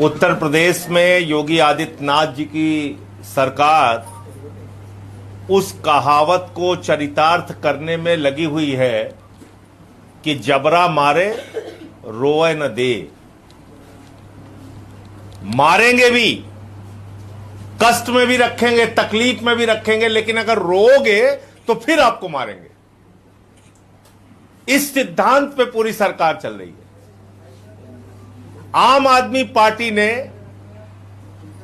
उत्तर प्रदेश में योगी आदित्यनाथ जी की सरकार उस कहावत को चरितार्थ करने में लगी हुई है कि जबरा मारे रोए न दे। मारेंगे भी, कष्ट में भी रखेंगे, तकलीफ में भी रखेंगे, लेकिन अगर रोओगे तो फिर आपको मारेंगे। इस सिद्धांत पे पूरी सरकार चल रही है। आम आदमी पार्टी ने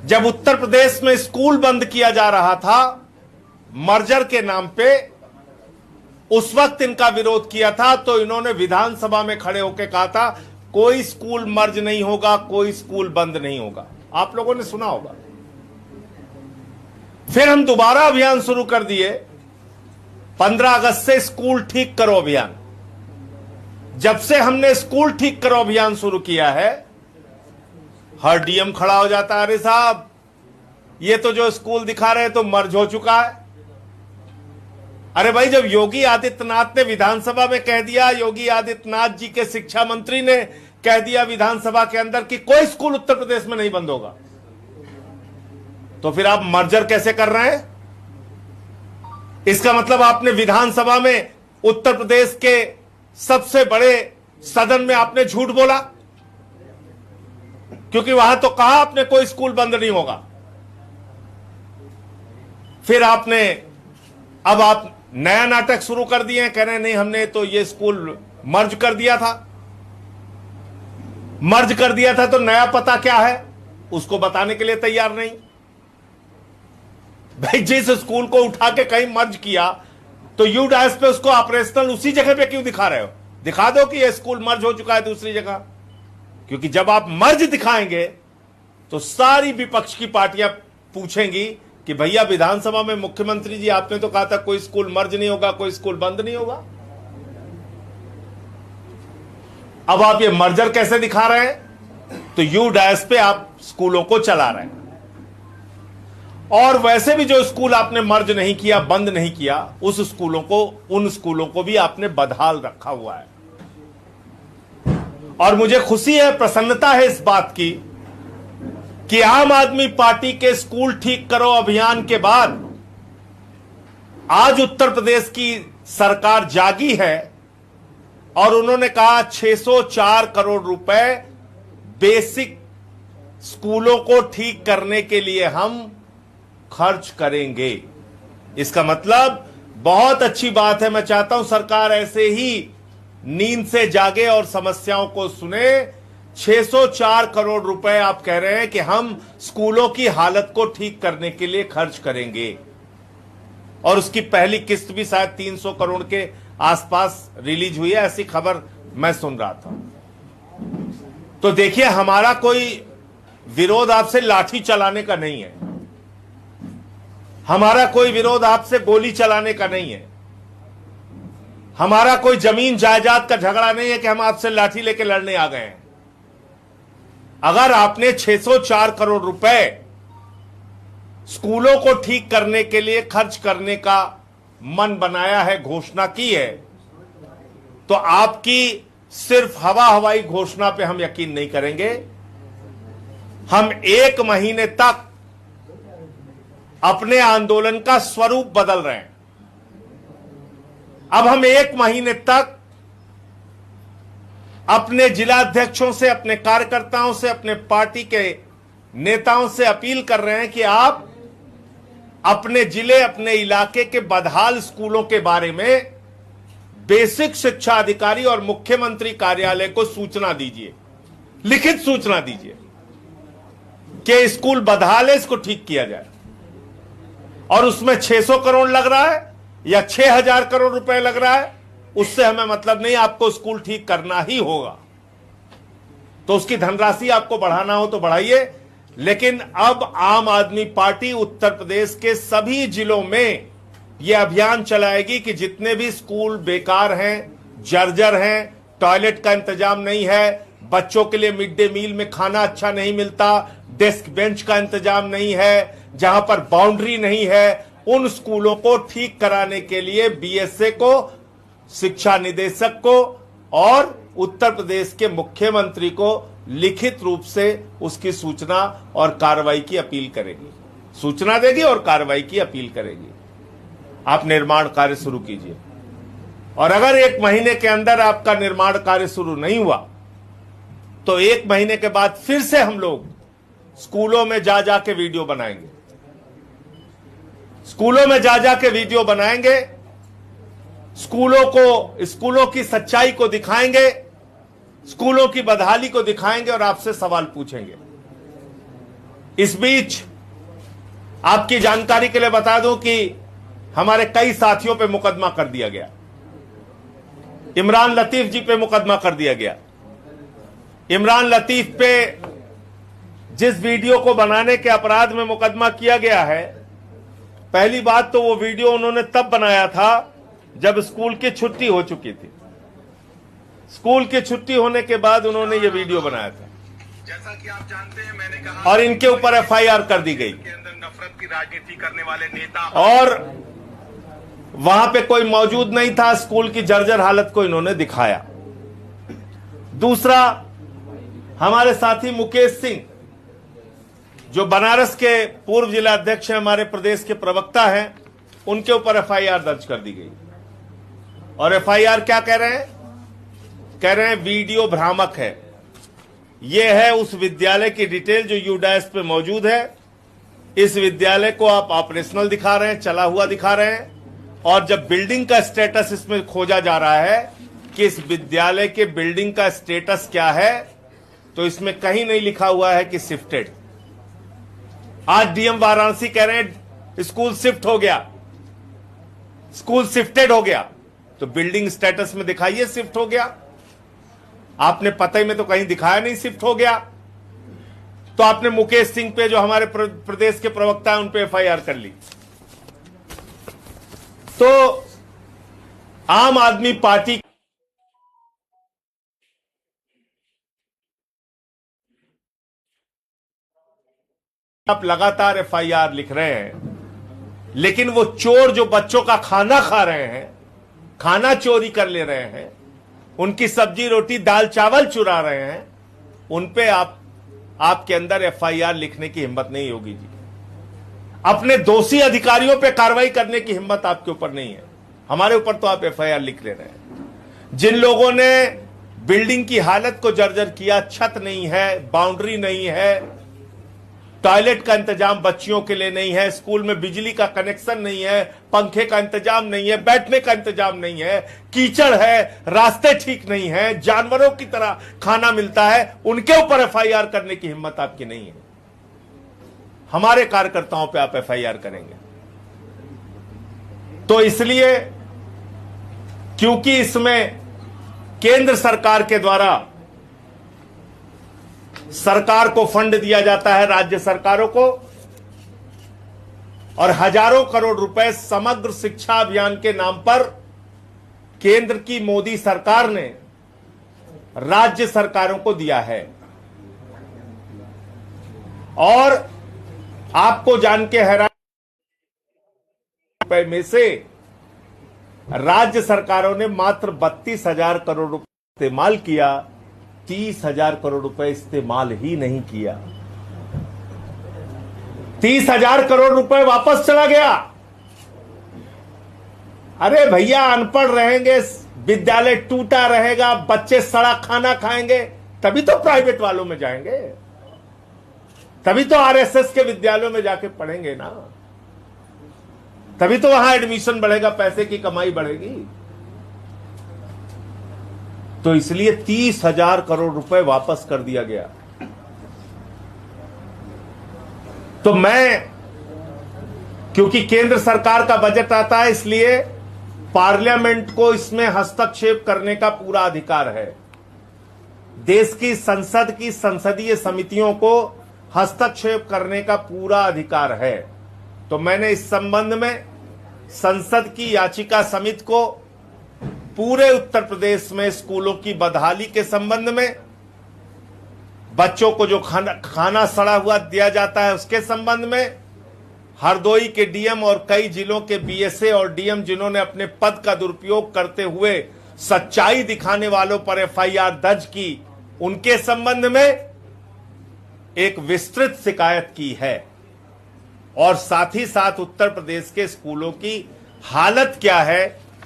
जब उत्तर प्रदेश में स्कूल बंद किया जा रहा था मर्जर के नाम पे, उस वक्त इनका विरोध किया था तो इन्होंने विधानसभा में खड़े होकर कहा था कोई स्कूल मर्ज नहीं होगा, कोई स्कूल बंद नहीं होगा। आप लोगों ने सुना होगा। फिर हम दोबारा अभियान शुरू कर दिए, 15 अगस्त से स्कूल ठीक करो अभियान। जब से हमने स्कूल ठीक करो अभियान शुरू किया है, हर डीएम खड़ा हो जाता है, अरे साहब ये तो जो स्कूल दिखा रहे हैं तो मर्ज हो चुका है। अरे भाई, जब योगी आदित्यनाथ ने विधानसभा में कह दिया, योगी आदित्यनाथ जी के शिक्षा मंत्री ने कह दिया विधानसभा के अंदर कि कोई स्कूल उत्तर प्रदेश में नहीं बंद होगा, तो फिर आप मर्जर कैसे कर रहे हैं? इसका मतलब आपने विधानसभा में उत्तर प्रदेश के सबसे बड़े सदन में आपने झूठ बोला, क्योंकि वहां तो कहा आपने कोई स्कूल बंद नहीं होगा। फिर आपने अब आप नया नाटक शुरू कर दिए हैं, कह रहे हैं नहीं हमने तो ये स्कूल मर्ज कर दिया था। मर्ज कर दिया था तो नया पता क्या है उसको बताने के लिए तैयार नहीं। भाई, जिस स्कूल को उठा के कहीं मर्ज किया तो यूडाइस पे उसको ऑपरेशनल उसी जगह पे क्यों दिखा रहे हो? दिखा दो कि यह स्कूल मर्ज हो चुका है दूसरी जगह, क्योंकि जब आप मर्ज दिखाएंगे तो सारी विपक्ष की पार्टियां पूछेंगी कि भैया विधानसभा में मुख्यमंत्री जी आपने तो कहा था कोई स्कूल मर्ज नहीं होगा, कोई स्कूल बंद नहीं होगा। अब आप ये मर्जर कैसे दिखा रहे हैं? तो यूडाइस पे आप स्कूलों को चला रहे हैं। और वैसे भी जो स्कूल आपने मर्ज नहीं किया, बंद नहीं किया, उस स्कूलों को, उन स्कूलों को भी आपने बदहाल रखा हुआ है। और मुझे खुशी है, प्रसन्नता है इस बात की कि आम आदमी पार्टी के स्कूल ठीक करो अभियान के बाद आज उत्तर प्रदेश की सरकार जागी है और उन्होंने कहा 604 करोड़ रुपए बेसिक स्कूलों को ठीक करने के लिए हम खर्च करेंगे। इसका मतलब बहुत अच्छी बात है। मैं चाहता हूं सरकार ऐसे ही नींद से जागे और समस्याओं को सुने। 604 करोड़ रुपए आप कह रहे हैं कि हम स्कूलों की हालत को ठीक करने के लिए खर्च करेंगे, और उसकी पहली किस्त भी शायद 300 करोड़ के आसपास रिलीज हुई है, ऐसी खबर मैं सुन रहा था। तो देखिए, हमारा कोई विरोध आपसे लाठी चलाने का नहीं है, हमारा कोई विरोध आपसे गोली चलाने का नहीं है, हमारा कोई जमीन जायदाद का झगड़ा नहीं है कि हम आपसे लाठी लेके लड़ने आ गए हैं। अगर आपने 604 करोड़ रुपए स्कूलों को ठीक करने के लिए खर्च करने का मन बनाया है, घोषणा की है, तो आपकी सिर्फ हवाई घोषणा पे हम यकीन नहीं करेंगे। हम 1 महीने तक अपने आंदोलन का स्वरूप बदल रहे हैं। अब हम 1 महीने तक अपने जिलाध्यक्षों से, अपने कार्यकर्ताओं से, अपने पार्टी के नेताओं से अपील कर रहे हैं कि आप अपने जिले, अपने इलाके के बदहाल स्कूलों के बारे में बेसिक शिक्षा अधिकारी और मुख्यमंत्री कार्यालय को सूचना दीजिए, लिखित सूचना दीजिए कि स्कूल बदहाल है, इसको ठीक किया जाए। और उसमें 600 करोड़ लग रहा है या 6000 करोड़ रुपए लग रहा है, उससे हमें मतलब नहीं, आपको स्कूल ठीक करना ही होगा। तो उसकी धनराशि आपको बढ़ाना हो तो बढ़ाइए, लेकिन अब आम आदमी पार्टी उत्तर प्रदेश के सभी जिलों में यह अभियान चलाएगी कि जितने भी स्कूल बेकार हैं, जर्जर हैं, टॉयलेट का इंतजाम नहीं है, बच्चों के लिए मिड डे मील में खाना अच्छा नहीं मिलता, डेस्क बेंच का इंतजाम नहीं है, जहां पर बाउंड्री नहीं है, उन स्कूलों को ठीक कराने के लिए बीएसए को, शिक्षा निदेशक को और उत्तर प्रदेश के मुख्यमंत्री को लिखित रूप से उसकी सूचना और कार्रवाई की अपील करेगी, सूचना देगी और कार्रवाई की अपील करेगी। आप निर्माण कार्य शुरू कीजिए, और अगर 1 महीने के अंदर आपका निर्माण कार्य शुरू नहीं हुआ तो 1 महीने के बाद फिर से हम लोग स्कूलों में जा जाके वीडियो बनाएंगे, स्कूलों में जा जाके वीडियो बनाएंगे, स्कूलों की सच्चाई को दिखाएंगे, स्कूलों की बदहाली को दिखाएंगे और आपसे सवाल पूछेंगे। इस बीच आपकी जानकारी के लिए बता दूं कि हमारे कई साथियों पे मुकदमा कर दिया गया। इमरान लतीफ जी पे मुकदमा कर दिया गया। इमरान लतीफ पे जिस वीडियो को बनाने के अपराध में मुकदमा किया गया है, पहली बात तो वो वीडियो उन्होंने तब बनाया था जब स्कूल की छुट्टी हो चुकी थी। स्कूल की छुट्टी होने के बाद उन्होंने ये वीडियो बनाया था। जैसा कि आप जानते हैं, मैंने कहा और इनके ऊपर एफआईआर कर दी गई। के अंदर नफरत की राजनीति करने वाले नेता, और वहां पे कोई मौजूद नहीं था, स्कूल की जर्जर हालत को इन्होंने दिखाया। दूसरा, हमारे साथी मुकेश सिंह, जो बनारस के पूर्व जिला अध्यक्ष हैं, हमारे प्रदेश के प्रवक्ता हैं, उनके ऊपर एफआईआर दर्ज कर दी गई। और एफआईआर क्या कह रहे हैं? कह रहे हैं वीडियो भ्रामक है। यह है उस विद्यालय की डिटेल जो यूडाइस पे मौजूद है। इस विद्यालय को आप ऑपरेशनल दिखा रहे हैं, चला हुआ दिखा रहे हैं, और जब बिल्डिंग का स्टेटस इसमें खोजा जा रहा है कि इस विद्यालय के बिल्डिंग का स्टेटस क्या है, तो इसमें कहीं नहीं लिखा हुआ है कि शिफ्टेड। आज डीएम वाराणसी कह रहे हैं स्कूल शिफ्ट हो गया, स्कूल शिफ्टेड हो गया। तो बिल्डिंग स्टेटस में दिखाइए शिफ्ट हो गया। आपने पते में तो कहीं दिखाया नहीं शिफ्ट हो गया। तो आपने मुकेश सिंह पे, जो हमारे प्रदेश के प्रवक्ता हैं, उन पे एफआईआर कर ली। तो आम आदमी पार्टी आप लगातार एफआईआर लिख रहे हैं, लेकिन वो चोर जो बच्चों का खाना खा रहे हैं, खाना चोरी कर ले रहे हैं, उनकी सब्जी रोटी दाल चावल चुरा रहे हैं, उन पे आपके अंदर एफआईआर लिखने की हिम्मत नहीं होगी जी। अपने दोषी अधिकारियों पे कार्रवाई करने की हिम्मत आपके ऊपर नहीं है। हमारे ऊपर तो आप एफआईआर लिख ले रहे हैं। जिन लोगों ने बिल्डिंग की हालत को जर्जर किया, छत नहीं है, बाउंड्री नहीं है, टॉयलेट का इंतजाम बच्चियों के लिए नहीं है, स्कूल में बिजली का कनेक्शन नहीं है, पंखे का इंतजाम नहीं है, बैठने का इंतजाम नहीं है, कीचड़ है, रास्ते ठीक नहीं है, जानवरों की तरह खाना मिलता है, उनके ऊपर एफआईआर करने की हिम्मत आपकी नहीं है। हमारे कार्यकर्ताओं पे आप एफआईआर करेंगे। तो इसलिए, क्योंकि इसमें केंद्र सरकार के द्वारा सरकार को फंड दिया जाता है, राज्य सरकारों को, और हजारों करोड़ रुपए समग्र शिक्षा अभियान के नाम पर केंद्र की मोदी सरकार ने राज्य सरकारों को दिया है। और आपको जान के हैरान रुपए में से राज्य सरकारों ने मात्र 32,000 करोड़ रुपए इस्तेमाल किया, 30,000 करोड़ रुपए इस्तेमाल ही नहीं किया। 30,000 करोड़ रुपए वापस चला गया। अरे भैया, अनपढ़ रहेंगे, विद्यालय टूटा रहेगा, बच्चे सड़ा खाना खाएंगे, तभी तो प्राइवेट वालों में जाएंगे, तभी तो आरएसएस के विद्यालयों में जाके पढ़ेंगे ना, तभी तो वहां एडमिशन बढ़ेगा, पैसे की कमाई बढ़ेगी। तो इसलिए 30,000 करोड़ रुपए वापस कर दिया गया। तो मैं, क्योंकि केंद्र सरकार का बजट आता है, इसलिए पार्लियामेंट को इसमें हस्तक्षेप करने का पूरा अधिकार है। देश की संसद की संसदीय समितियों को हस्तक्षेप करने का पूरा अधिकार है। तो मैंने इस संबंध में संसद की याचिका समिति को पूरे उत्तर प्रदेश में स्कूलों की बदहाली के संबंध में, बच्चों को जो खाना सड़ा हुआ दिया जाता है उसके संबंध में, हरदोई के डीएम और कई जिलों के बीएसए और डीएम जिन्होंने अपने पद का दुरुपयोग करते हुए सच्चाई दिखाने वालों पर एफआईआर दर्ज की, उनके संबंध में एक विस्तृत शिकायत की है और साथ ही साथ उत्तर प्रदेश के स्कूलों की हालत क्या है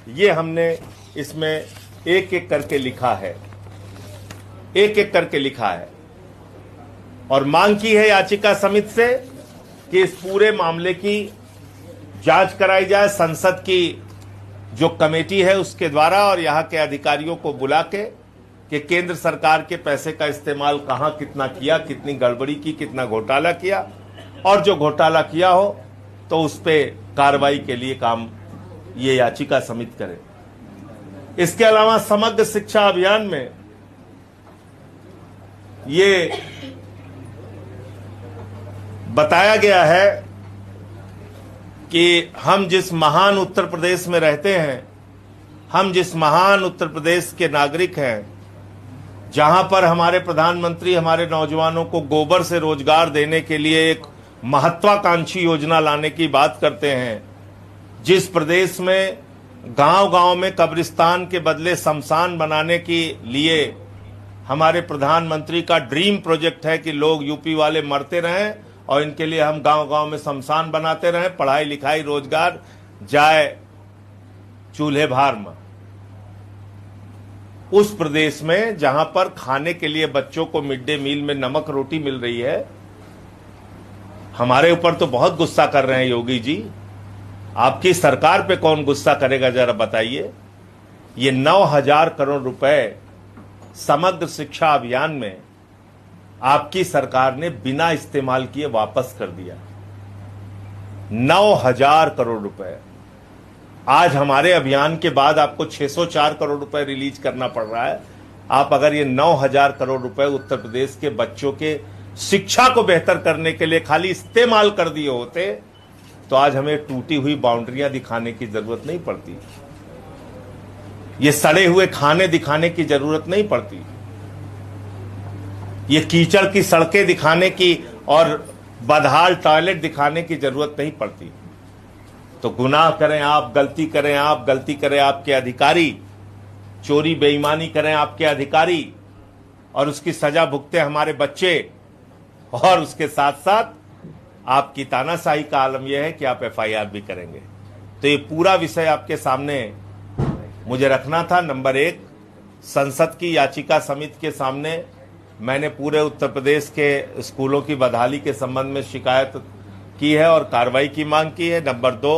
ये हमने इसमें एक एक करके लिखा है, एक एक करके लिखा है और मांग की है याचिका समिति से कि इस पूरे मामले की जांच कराई जाए संसद की जो कमेटी है उसके द्वारा और यहां के अधिकारियों को बुला के कि केंद्र सरकार के पैसे का इस्तेमाल कहां कितना किया, कितनी गड़बड़ी की, कितना घोटाला किया और जो घोटाला किया हो तो उस पे कार्रवाई के लिए काम ये याचिका समिति करे। इसके अलावा समग्र शिक्षा अभियान में ये बताया गया है कि हम जिस महान उत्तर प्रदेश में रहते हैं, हम जिस महान उत्तर प्रदेश के नागरिक हैं, जहां पर हमारे प्रधानमंत्री हमारे नौजवानों को गोबर से रोजगार देने के लिए एक महत्वाकांक्षी योजना लाने की बात करते हैं, जिस प्रदेश में गांव-गांव में कब्रिस्तान के बदले शमशान बनाने के लिए हमारे प्रधानमंत्री का ड्रीम प्रोजेक्ट है कि लोग यूपी वाले मरते रहें और इनके लिए हम गांव-गांव में शमशान बनाते रहें, पढ़ाई लिखाई रोजगार जाए चूल्हे भार में। उस प्रदेश में जहां पर खाने के लिए बच्चों को मिड डे मील में नमक रोटी मिल रही है, हमारे ऊपर तो बहुत गुस्सा कर रहे हैं योगी जी, आपकी सरकार पे कौन गुस्सा करेगा जरा बताइए। ये 9,000 करोड़ रुपए समग्र शिक्षा अभियान में आपकी सरकार ने बिना इस्तेमाल किए वापस कर दिया। 9,000 करोड़ रुपए आज हमारे अभियान के बाद आपको 604 करोड़ रुपए रिलीज करना पड़ रहा है। आप अगर ये 9,000 करोड़ रुपए उत्तर प्रदेश के बच्चों के शिक्षा को बेहतर करने के लिए खाली इस्तेमाल कर दिए होते तो आज हमें टूटी हुई बाउंड्रियां दिखाने की जरूरत नहीं पड़ती, ये सड़े हुए खाने दिखाने की जरूरत नहीं पड़ती, ये कीचड़ की सड़कें दिखाने की और बदहाल टॉयलेट दिखाने की जरूरत नहीं पड़ती। तो गुनाह करें आप, गलती करें आप, गलती करें आपके अधिकारी, चोरी बेईमानी करें आपके अधिकारी और उसकी सजा भुगते हमारे बच्चे, और उसके साथ साथ आपकी तानाशाही का आलम यह है कि आप एफआईआर भी करेंगे। तो ये पूरा विषय आपके सामने मुझे रखना था। नंबर 1, संसद की याचिका समिति के सामने मैंने पूरे उत्तर प्रदेश के स्कूलों की बदहाली के संबंध में शिकायत की है और कार्रवाई की मांग की है। नंबर 2,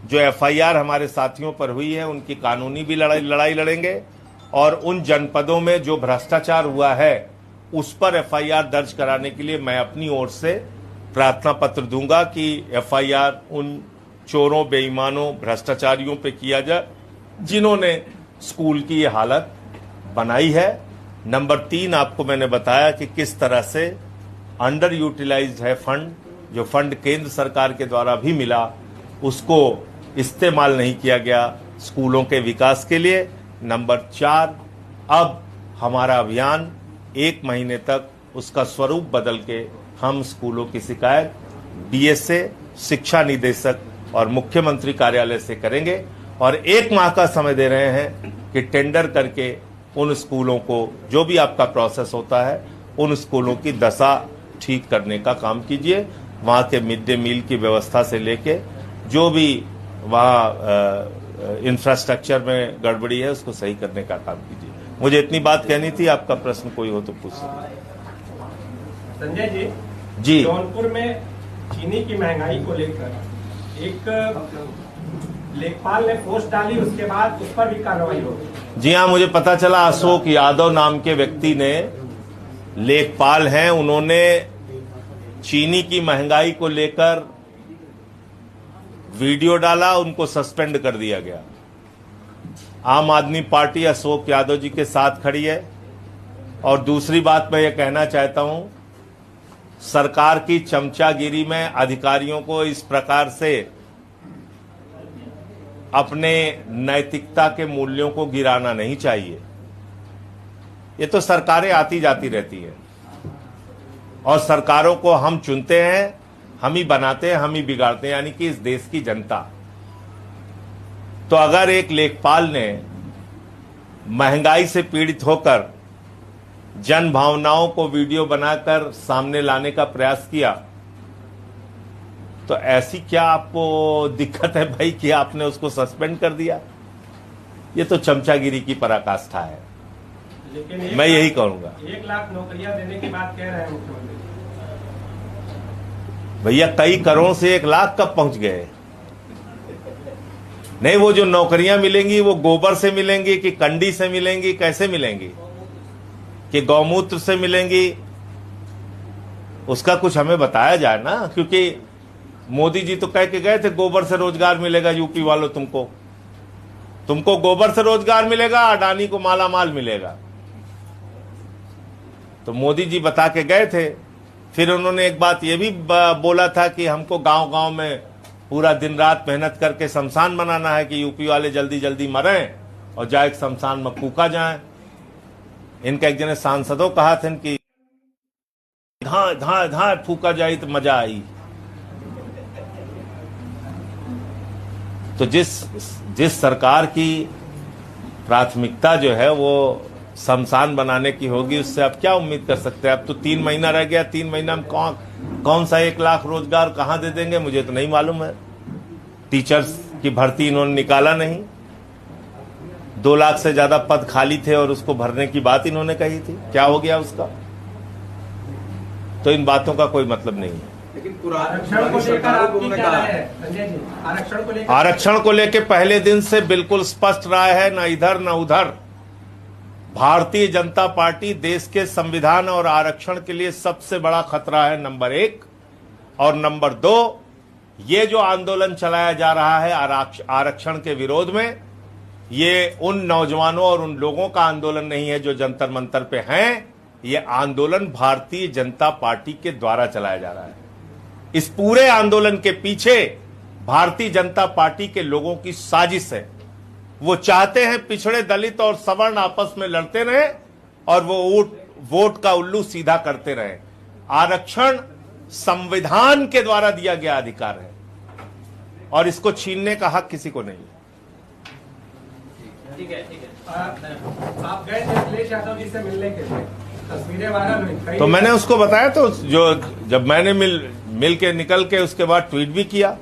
जो एफआईआर हमारे साथियों पर हुई है उनकी कानूनी भी लड़ाई लड़ेंगे और उन जनपदों में जो भ्रष्टाचार हुआ है उस पर एफआईआर दर्ज कराने के लिए मैं अपनी ओर से प्रार्थना पत्र दूंगा कि एफआईआर उन चोरों, बेईमानों, भ्रष्टाचारियों पे किया जाए जिन्होंने स्कूल की ये हालत बनाई है। नंबर 3, आपको मैंने बताया कि किस तरह से अंडर यूटिलाइज्ड है फंड, जो फंड केंद्र सरकार के द्वारा भी मिला उसको इस्तेमाल नहीं किया गया स्कूलों के विकास के लिए। नंबर 4, अब हमारा अभियान 1 महीने तक उसका स्वरूप बदल के हम स्कूलों की शिकायत डीएसए, शिक्षा निदेशक और मुख्यमंत्री कार्यालय से करेंगे और 1 माह का समय दे रहे हैं कि टेंडर करके उन स्कूलों को, जो भी आपका प्रोसेस होता है, उन स्कूलों की दशा ठीक करने का काम कीजिए। वहाँ के मिड डे मील की व्यवस्था से लेके जो भी वहाँ इंफ्रास्ट्रक्चर में गड़बड़ी है उसको सही करने का काम कीजिए। मुझे इतनी बात कहनी थी। आपका प्रश्न कोई हो तो पूछ सकते। संजय जी, जौनपुर में चीनी की महंगाई को लेकर एक लेखपाल ने पोस्ट डाली, उसके बाद उस पर भी कार्रवाई होगी। जी हाँ, मुझे पता चला अशोक यादव नाम के व्यक्ति ने, लेखपाल हैं, उन्होंने चीनी की महंगाई को लेकर वीडियो डाला, उनको सस्पेंड कर दिया गया। आम आदमी पार्टी अशोक यादव जी के साथ खड़ी है। और दूसरी बात मैं ये कहना चाहता हूं, सरकार की चमचागिरी में अधिकारियों को इस प्रकार से अपने नैतिकता के मूल्यों को गिराना नहीं चाहिए। ये तो सरकारें आती जाती रहती हैं और सरकारों को हम चुनते हैं, हम ही बनाते हैं, हम ही बिगाड़ते हैं, यानी कि इस देश की जनता। तो अगर एक लेखपाल ने महंगाई से पीड़ित होकर जन भावनाओं को वीडियो बनाकर सामने लाने का प्रयास किया, तो ऐसी क्या आपको दिक्कत है भाई कि आपने उसको सस्पेंड कर दिया? ये तो चमचागिरी की पराकाष्ठा है। लेकिन मैं यही कहूंगा। 1 लाख नौकरियां देने की बात कह रहे हैं मुख्यमंत्री। भैया कई करोड़ से 1 लाख कब पहुंच गए? नहीं, वो जो नौकरियां मिलेंगी वो गोबर से मिलेंगी कि कंडी से मिलेंगी, कैसे मिलेंगी, कि गौमूत्र से मिलेंगी? उसका कुछ हमें बताया जाए ना, क्योंकि मोदी जी तो कह के गए थे गोबर से रोजगार मिलेगा यूपी वालों, तुमको गोबर से रोजगार मिलेगा, अडानी को माला माल मिलेगा। तो मोदी जी बता के गए थे। फिर उन्होंने एक बात ये भी बोला था कि हमको गांव गांव में पूरा दिन रात मेहनत करके शमशान बनाना है कि यूपी वाले जल्दी जल्दी मरें और जाए शमशान में फूका जाए। इनका एक जने सांसदों कहा था कि धा धा धा फूका जाए तो मजा आई। तो जिस सरकार की प्राथमिकता जो है वो शमशान बनाने की होगी, उससे आप क्या उम्मीद कर सकते हैं? अब तो 3 महीना रह गया, 3 महीना में कौन सा 1 लाख रोजगार कहां दे देंगे मुझे तो नहीं मालूम है। टीचर्स की भर्ती इन्होंने निकाला नहीं, 2 लाख से ज्यादा पद खाली थे और उसको भरने की बात इन्होंने कही थी, क्या हो गया उसका? तो इन बातों का कोई मतलब नहीं है। आरक्षण को लेकर आपकी क्या राय है संजय जी? आरक्षण को लेकर पहले दिन से बिल्कुल स्पष्ट राय है, ना इधर ना उधर। भारतीय जनता पार्टी देश के संविधान और आरक्षण के लिए सबसे बड़ा खतरा है, नंबर 1। और नंबर 2, ये जो आंदोलन चलाया जा रहा है आरक्षण के विरोध में, ये उन नौजवानों और उन लोगों का आंदोलन नहीं है जो जंतर मंतर पे हैं। ये आंदोलन भारतीय जनता पार्टी के द्वारा चलाया जा रहा है। इस पूरे आंदोलन के पीछे भारतीय जनता पार्टी के लोगों की साजिश है। वो चाहते हैं पिछड़े, दलित और सवर्ण आपस में लड़ते रहे और वो वोट का उल्लू सीधा करते रहे। आरक्षण संविधान के द्वारा दिया गया अधिकार है और इसको छीनने का हक किसी को नहीं है। ठीक है। आप गए थे अखिलेश यादव जी से मिलने के लिए, तस्वीरें वायरल हुई। तो मैंने उसको बताया, तो जो जब मैंने मिल के निकल के उसके बाद ट्वीट भी किया,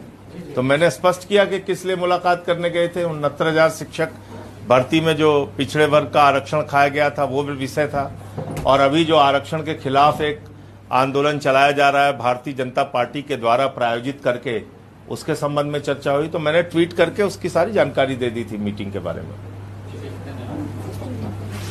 तो मैंने स्पष्ट किया कि किस लिए मुलाकात करने गए थे। 69,000 शिक्षक भर्ती में जो पिछड़े वर्ग का आरक्षण खाया गया था वो भी विषय था। और अभी जो आरक्षण के खिलाफ एक आंदोलन चलाया जा रहा है भारतीय जनता पार्टी के द्वारा प्रायोजित करके, उसके संबंध में चर्चा हुई। तो मैंने ट्वीट करके उसकी सारी जानकारी दे दी थी मीटिंग के बारे में।